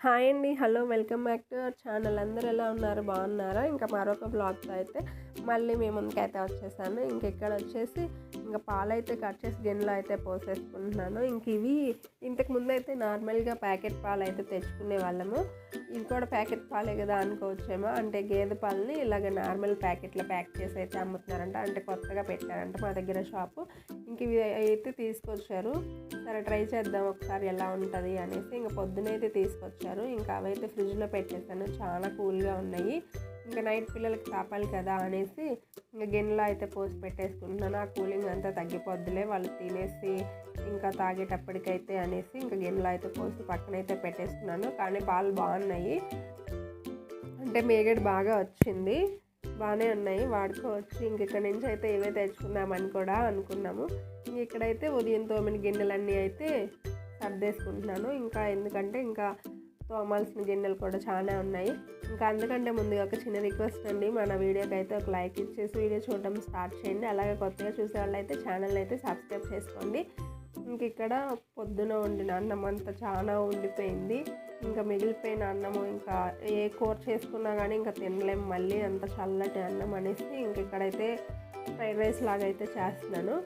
Hi అండి, hello, welcome back to our channel. అందరూ ఎలా ఉన్నారు? బాగున్నారా? ఇంకా మరొక బ్లాగ్తో అయితే మళ్ళీ మీ ముందుకైతే వచ్చేసాను. ఇక్కడ వచ్చేసి ఇంకా పాలైతే కట్ చేసి గిన్నెలో అయితే పోసేసుకుంటున్నాను. ఇవి ఇంతకు ముందు అయితే నార్మల్గా ప్యాకెట్ పాలు అయితే తెచ్చుకునే వాళ్ళము. ఇవి కూడా ప్యాకెట్ పాలే కదా అనుకోవచ్చేమో. అంటే గేదె పాలని ఇలాగ నార్మల్ ప్యాకెట్లో ప్యాక్ చేసి అయితే అమ్ముతున్నారంట. అంటే కొత్తగా పెట్టారంట మా దగ్గర షాపు. ఇవి అయితే తీసుకొచ్చారు. సరే ట్రై చేద్దాం ఒకసారి ఎలా ఉంటుంది అనేసి పొద్దునైతే తీసుకొచ్చారు. అవైతే ఫ్రిడ్జ్లో పెట్టేశాను. చాలా కూల్గా ఉన్నాయి. నైట్ పిల్లలకి తాపాలి కదా అనేసి గిన్నెలో అయితే పోసి పెట్టేసుకుంటున్నాను. ఆ కూలింగ్ అంతా తగ్గిపోద్దులే వాళ్ళు తినేసి తాగేటప్పటికైతే అనేసి గిన్నెలో అయితే పోసి పక్కనైతే పెట్టేసుకున్నాను. కానీ పాలు బాగున్నాయి, అంటే మేగడ బాగా వచ్చింది, బాగానే ఉన్నాయి, వాడుకోవచ్చు. ఇక్కడ నుంచి అయితే ఇవే తెచ్చుకుందామని కూడా అనుకున్నాము. ఇక్కడైతే ఉదయం తోమిన గిన్నెలన్నీ అయితే సర్దేసుకుంటున్నాను. ఎందుకంటే తోమాల్సిన గిన్నెలు కూడా చాలా ఉన్నాయి. అందుకంటే ముందుగా ఒక చిన్న రిక్వెస్ట్ అండి, మన వీడియోకి అయితే ఒక లైక్ ఇచ్చేసి వీడియో చూడడం స్టార్ట్ చేయండి. అలాగే కొత్తగా చూసే వాళ్ళు అయితే ఛానల్ అయితే సబ్స్క్రైబ్ చేసుకోండి. ఇక్కడ పొద్దున వండిన అన్నం అంతా చాలా ఉండిపోయింది. మిగిలిపోయిన అన్నము ఏ కూర చేసుకున్నా కానీ తినలేము మళ్ళీ, అంత చల్లటి అన్నం అనేసి ఇక్కడైతే ఫ్రైడ్ రైస్ లాగా అయితే చేస్తున్నాను.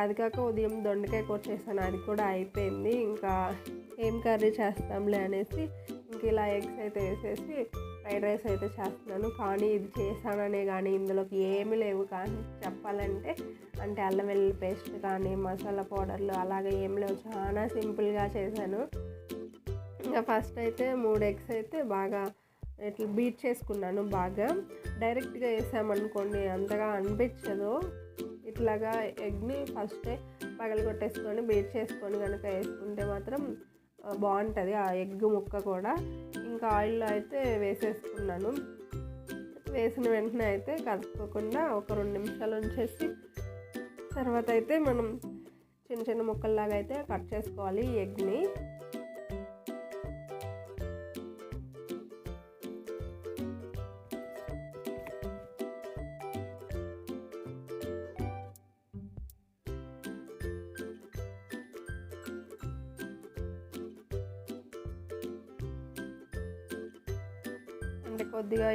అది కాక ఉదయం దొండకాయ కూర చేశాను, అది కూడా అయిపోయింది. ఏం కర్రీ చేస్తాంలే అనేసి ఇలా ఎగ్స్ అయితే వేసేసి ఫ్రైడ్ రైస్ అయితే చేస్తున్నాను. కానీ ఇది చేశాననే కానీ ఇందులోకి ఏమీ లేవు. కానీ చెప్పాలంటే అల్లం వెల్లుల్లి పేస్ట్ కానీ మసాలా పౌడర్లు అలాగే ఏం లేవు, చాలా సింపుల్గా చేశాను. ఫస్ట్ అయితే 3 ఎగ్స్ అయితే బాగా ఇట్లా బీట్ చేసుకున్నాను. బాగా డైరెక్ట్గా వేసామనుకోండి అంతగా అనిపించదు. ఇట్లాగా ఎగ్ని ఫస్టే పగలగొట్టేసుకొని బీట్ చేసుకొని కనుక వేసుకుంటే మాత్రం బాగుంటుంది ఆ ఎగ్ ముక్క కూడా. ఆయిల్లో అయితే వేసేసుకున్నాను. వేసిన వెంటనే అయితే కలుపుకోకుండా ఒక 2 నిమిషాలు ఉంచేసి తర్వాత అయితే మనం చిన్న చిన్న ముక్కల్లాగా అయితే కట్ చేసుకోవాలి ఈ ఎగ్ని. కొద్దిగా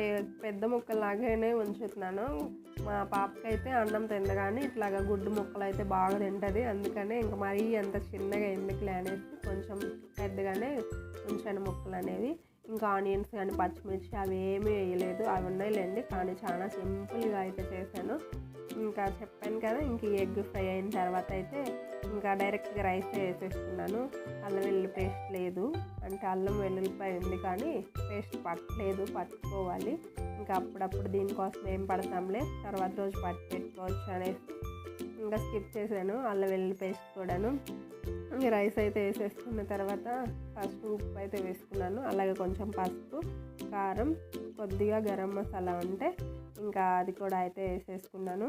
పెద్ద ముక్కలాగానే ఉంచుతున్నాను. మా పాపకైతే అన్నం తినగానే ఇట్లాగా గుడ్డు ముక్కలు అయితే బాగా తింటుంది. అందుకనే మరీ అంత చిన్నగా ఎందుకులే అనేసి కొంచెం పెద్దగానే ఉంచాను ముక్కలు అనేవి. ఆనియన్స్ కానీ పచ్చిమిర్చి అవి ఏమీ వేయలేదు, అవి ఉన్నాయిలేండి. కానీ చాలా సింపుల్గా అయితే చేశాను. చెప్పాను కదా, ఈ ఎగ్ ఫ్రై అయిన తర్వాత అయితే డైరెక్ట్గా రైస్ వేసేస్తున్నాను. అల్లం వెల్లుల్లి పేస్ట్ లేదు, అంటే అల్లం వెల్లుల్లిపాయ ఉంది కానీ పేస్ట్ పట్టలేదు, పట్టుకోవాలి. అప్పుడప్పుడు దీనికోసం ఏం పడతాంలే, తర్వాత రోజు పట్టి పెట్టుకోవచ్చు అనేసి స్కిప్ చేశాను అల్లం వెల్లుల్లి పేస్ట్ కూడాను. రైస్ అయితే వేసేసుకున్న తర్వాత ఫస్ట్ ఉప్పు అయితే వేసుకున్నాను. అలాగే కొంచెం పసుపు, కారం, కొద్దిగా గరం మసాలా ఉంటే అది కూడా అయితే వేసేసుకున్నాను.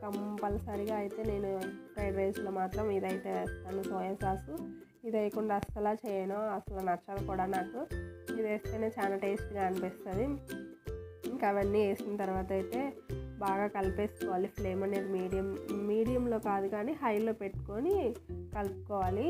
కంపల్సరిగా అయితే నేను ఫ్రైడ్ రైస్లో మాత్రం ఇదైతే వేస్తాను, సోయా సాసు. ఇది వేయకుండా అస్సలు చేయను, అసలు నచ్చదు కూడా నాకు. ఇది వేస్తేనే చాలా టేస్ట్గా అనిపిస్తుంది. అవన్నీ వేసిన తర్వాత అయితే బాగా కలిపేసుకోవాలి. ఫ్లేమ్ అనేది మీడియంలో కాదు కానీ హైలో పెట్టుకొని కలుపుకోవాలి.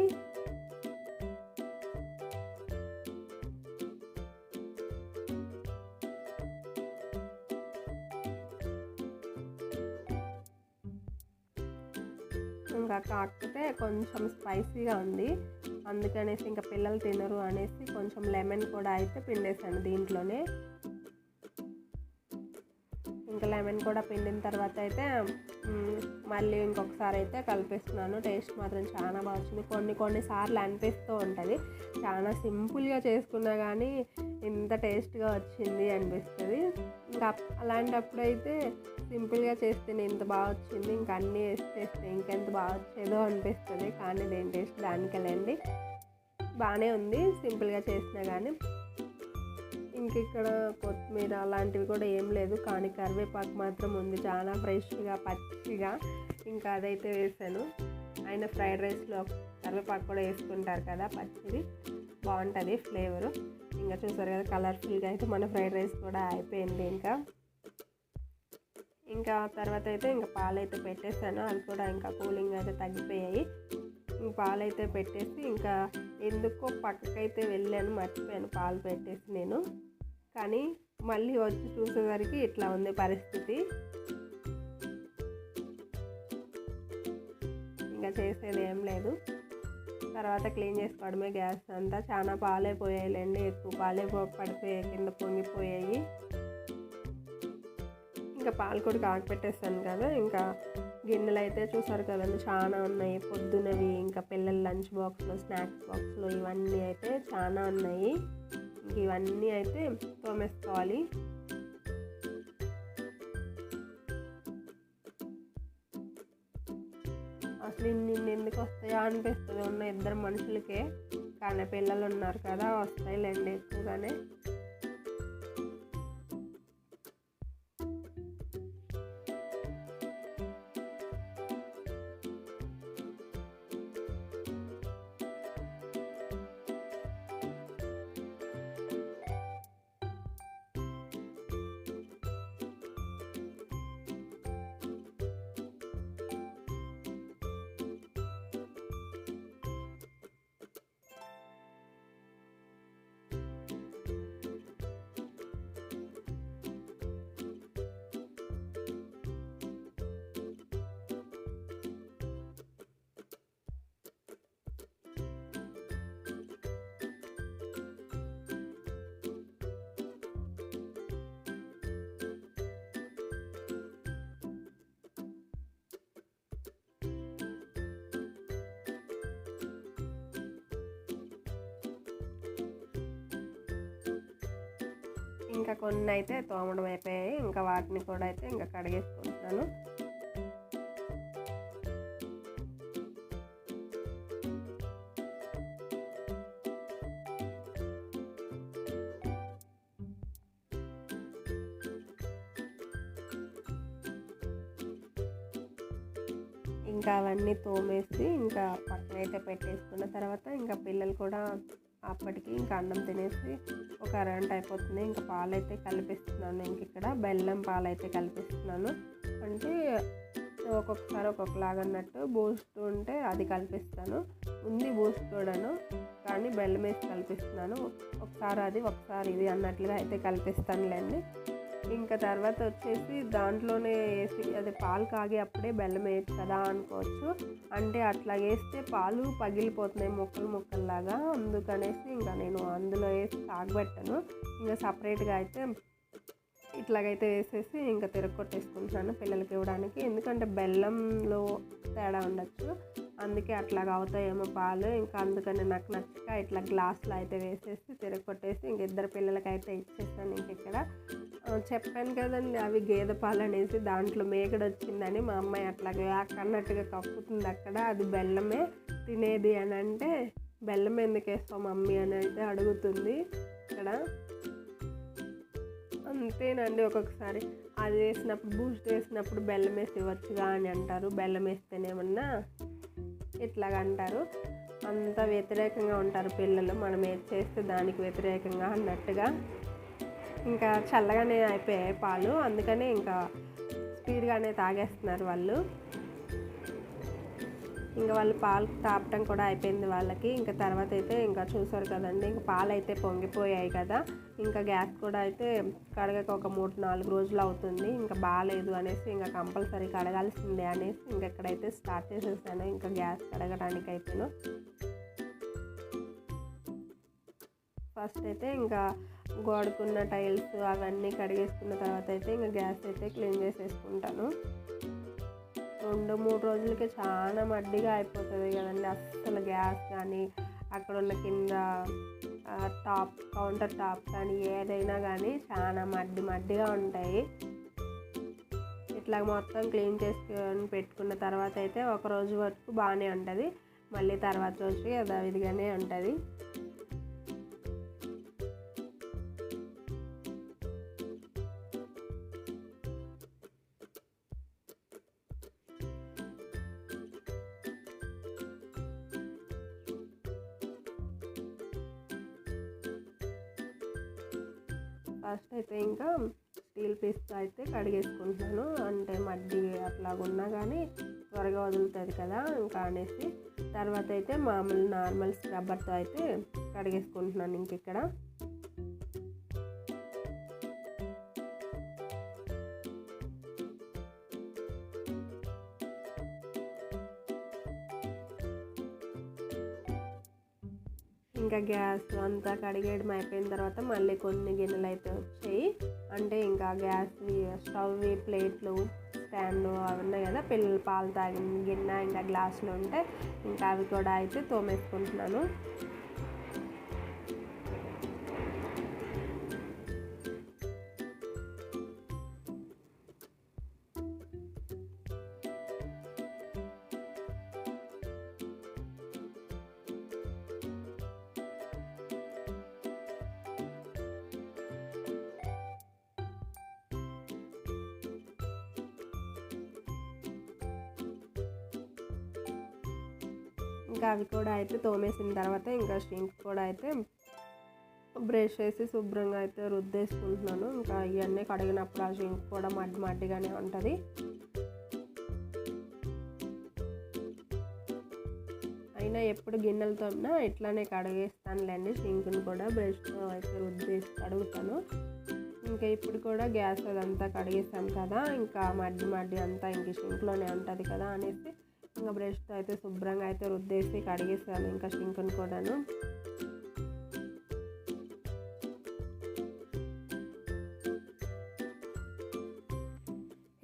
కాకపోతే కొంచెం స్పైసీగా ఉంది, అందుకనేసి పిల్లలు తినరు అనేసి కొంచెం లెమన్ కూడా అయితే పిండేసాను దీంట్లోనే. లెమన్ కూడా పిండిన తర్వాత అయితే మళ్ళీ ఇంకొకసారి అయితే కలిపేస్తున్నాను. టేస్ట్ మాత్రం చాలా బాగా వచ్చింది. కొన్నిసార్లు అనిపిస్తూ ఉంటుంది, చాలా సింపుల్గా చేసుకున్నా కానీ ఇంత టేస్ట్గా వచ్చింది అనిపిస్తుంది. అలాంటప్పుడు అయితే సింపుల్గా చేస్తే ఇంత బాగా వచ్చింది, అన్నీ వేసి చేస్తే ఇంకెంత బాగా వచ్చేదో అనిపిస్తుంది. కానీ దేని టేస్ట్ దానికెళ్ళండి, బాగానే ఉంది సింపుల్గా చేసినా కానీ. ఇక్కడ కొత్తిమీర అలాంటివి కూడా ఏం లేదు, కానీ కరివేపాకు మాత్రం ఉంది, చాలా ఫ్రెష్గా పచ్చిగా. అదైతే వేసాను. అయినా ఫ్రైడ్ రైస్లో కరివేపాకు కూడా వేసుకుంటారు కదా, పచ్చిది బాగుంటుంది ఫ్లేవరు. చూసారు కదా, కలర్ఫుల్గా అయితే మన ఫ్రైడ్ రైస్ కూడా అయిపోయింది. తర్వాత అయితే పాలైతే పెట్టేసాను, అవి కూడా కూలింగ్ అయితే తగ్గిపోయాయి. పాలైతే పెట్టేసి ఇంకా ఎందుకో పక్కకైతే వెళ్ళాను, మర్చిపోయాను పాలు పెట్టేసి నేను. కానీ మళ్ళీ వచ్చి చూసేసరికి ఇట్లా ఉంది పరిస్థితి. ఇంకా చేసేది ఏం లేదు, తర్వాత క్లీన్ చేసుకోవడమే గ్యాస్ అంతా. చాలా పాలే పోయాయిలేండి, ఎక్కువ పాలే పడిపోయాయి, కింద పొంగిపోయాయి. ఇంకా పాలు కూడా కాగపెట్టేస్తాను కదా. ఇంకా గిన్నెలు అయితే చూసారు కదండి చాలా ఉన్నాయి, పొద్దునవి, ఇంకా పిల్లల లంచ్ బాక్స్లో, స్నాక్స్ బాక్స్లో ఇవన్నీ అయితే చాలా ఉన్నాయి. ఇంక ఇవన్నీ అయితే తోమేసుకోవాలి. అసలు ఇన్ని ఎందుకు వస్తాయో అనిపిస్తుంది ఉన్న ఇద్దరు మనుషులకే, కానీ పిల్లలు ఉన్నారు కదా వస్తాయిలేండి ఎక్కువగానే. ఇంకా కొన్ని అయితే తోమడం అయిపోయాయి, ఇంకా వాటిని కూడా అయితే ఇంకా కడిగేసుకుంటున్నాను. ఇంకా అవన్నీ తోమేసి ఇంకా పక్కనైతే పెట్టేసుకున్న తర్వాత ఇంకా పిల్లలు కూడా అప్పటికి ఇంకా అన్నం తినేసి ఒక అరగంట అయిపోతుంది. ఇంకా పాలైతే కలిపిస్తున్నాను, ఇంక ఇక్కడ బెల్లం పాలైతే కలిపిస్తున్నాను. అంటే ఒక్కొక్కసారి ఒక్కొక్కలాగా అన్నట్టు, బూస్ట్ ఉంటే అది కలిపిస్తాను, ఉంది బూస్ట్ కూడాను, కానీ బెల్లం వేసి కలిపిస్తున్నాను. ఒకసారి అది ఒకసారి ఇది అన్నట్లుగా అయితే కలిపిస్తానులేండి. ఇంకా తర్వాత వచ్చేసి దాంట్లోనే వేసి, అది పాలు కాగి అప్పుడే బెల్లం వేయచ్చు కదా అనుకోవచ్చు, అంటే అట్లా వేస్తే పాలు పగిలిపోతున్నాయి ముక్కలు ముక్కల్లాగా, అందుకనేసి ఇంకా నేను అందులో వేసి కాగబెట్టాను. ఇంకా సపరేట్గా అయితే ఇట్లాగైతే వేసేసి ఇంకా తిరగొట్టేసుకుంటున్నాను పిల్లలకి ఇవ్వడానికి. ఎందుకంటే బెల్లంలో తేడా ఉండొచ్చు, అందుకే అట్లాగా అవుతాయేమో పాలు. ఇంకా అందుకని నాకు నచ్చక ఇట్లా గ్లాసులో అయితే వేసేసి తిరగొట్టేసి ఇంక ఇద్దరు పిల్లలకైతే ఇచ్చేసాను. ఇంక ఇక్కడ చెప్పాను కదండి అవి గేదె పాలు అనేసి, దాంట్లో మేకడ వచ్చిందని మా అమ్మాయి అట్లాగే అన్నట్టుగా కప్పుతుంది అక్కడ. అది బెల్లమే తినేది అని అంటే, బెల్లం ఎందుకు వేస్తావు మమ్మీ అని అయితే అడుగుతుంది ఇక్కడ. అంతేనండి, ఒక్కొక్కసారి అది వేసినప్పుడు బూస్ట్ వేసినప్పుడు బెల్లం వేసి ఇవ్వచ్చుగా అని అంటారు, బెల్లం వేస్తేనేమన్నా ఇట్లాగ అంటారు. అంత వ్యతిరేకంగా ఉంటారు పిల్లలు, మనం ఏది చేస్తే దానికి వ్యతిరేకంగా అన్నట్టుగా. ఇంకా చల్లగానే అయిపోయాయి పాలు, అందుకనే ఇంకా స్పీడ్గానే తాగేస్తున్నారు వాళ్ళు. ఇంకా వాళ్ళు పాలు తాపటం కూడా అయిపోయింది వాళ్ళకి. ఇంకా తర్వాత అయితే ఇంకా చూసారు కదండి, ఇంకా పాలు అయితే పొంగిపోయాయి కదా. ఇంకా గ్యాస్ కూడా అయితే కడగక ఒక 3-4 రోజులు అవుతుంది. ఇంకా బాగాలేదు అనేసి ఇంకా కంపల్సరీ కడగాల్సిందే అనేసి ఇంకా ఇక్కడైతే స్టార్ట్ చేసేసాను ఇంకా గ్యాస్ కడగడానికి అయితేను. ఫస్ట్ అయితే ఇంకా గోడకున్న టైల్స్ అవన్నీ కడిగేసుకున్న తర్వాత అయితే ఇంకా గ్యాస్ అయితే క్లీన్ చేసేసుకుంటాను. 2-3 రోజులకి చాలా మడ్డిగా అయిపోతుంది కదండి అస్సలు గ్యాస్ కానీ, అక్కడ ఉన్న కింద టాప్ కౌంటర్ టాప్ కానీ ఏదైనా కానీ చాలా మడ్డిగా ఉంటాయి. ఇట్లా మొత్తం క్లీన్ చేసుకొని పెట్టుకున్న తర్వాత అయితే ఒక రోజు వరకు బాగానే ఉంటుంది, మళ్ళీ తర్వాత రోజుకి యథావిధిగానే ఉంటుంది. ఫస్ట్ అయితే ఇంకా స్టీల్ పీస్తో అయితే కడిగేసుకుంటున్నాను, అంటే మడ్డి అట్లాగున్నా కానీ త్వరగా వదులుతుంది కదా ఇంకా అనేసి తర్వాత అయితే మామూలు నార్మల్ స్క్రబ్బర్తో అయితే కడిగేసుకుంటున్నాను ఇక్కడ. ఇంకా గ్యాస్ అంతా కడిగేయడం అయిపోయిన తర్వాత మళ్ళీ కొన్ని గిన్నెలు అయితే వచ్చాయి. అంటే ఇంకా గ్యాస్ స్టవ్ ప్లేట్లు స్టాండ్ అవి ఉన్నాయి కదా, పిల్లలు పాలు తాగిన గిన్నె ఇంకా గ్లాసులు ఉంటే ఇంకా అవి కూడా అయితే తోమేసుకుంటున్నాను. ఇంకా అవి కూడా అయితే తోమేసిన తర్వాత ఇంకా షింక్ కూడా అయితే బ్రష్ వేసి శుభ్రంగా అయితే రుద్దేసుకుంటున్నాను. ఇంకా ఇవన్నీ కడిగినప్పుడు ఆ షింక్ కూడా మడ్డిగానే ఉంటుంది. అయినా ఎప్పుడు గిన్నెలు తోమినా ఇట్లానే కడిగేస్తానులేండి. షింక్ని కూడా బ్రష్తో అయితే రుద్దేసి కడుగుతాను. ఇంకా ఇప్పుడు కూడా గ్యాస్ అదంతా కడిగేస్తాను కదా, ఇంకా మడ్డి అంతా ఇంక షింక్లోనే ఉంటుంది కదా అనేసి ఇంకా బ్రష్తో అయితే శుభ్రంగా అయితే రుద్దేసి కడిగేసాను ఇంకా షింక్ని కూడాను.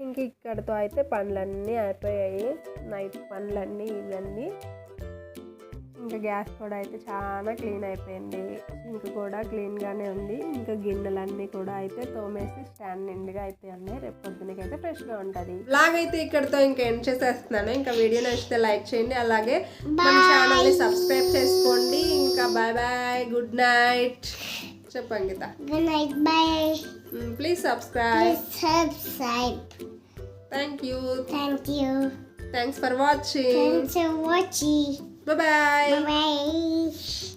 ఇంక ఇక్కడతో అయితే పనులన్నీ అయిపోయాయి, నైట్ పనులన్నీ ఇవన్నీ. ఇంకా గ్యాస్ కూడా అయితే చాలా క్లీన్ అయిపోయింది, సింక్ కూడా క్లీన్గానే ఉంది. ఇంకా గిన్నెలన్నీ కూడా అయితే తోమేసి స్టాండ్ నిండుగా అయితే ఉన్నాయి. రేపు పొద్దునకి అయితే ఫ్రెష్గా ఉంటుంది. ఇలాగైతే ఇక్కడతో ఇంకా ఎండ్ చేసేస్తున్నాను. ఇంకా వీడియో నచ్చితే లైక్ చేయండి, అలాగే మన ఛానల్ని సబ్స్క్రైబ్ చేసుకోండి. ఇంకా బాయ్ బాయ్, గుడ్ నైట్ చెప్పండి Geetha. Good night, bye. Please subscribe. Thank you. Thanks for watching. Bye bye. Bye bye. Bye bye.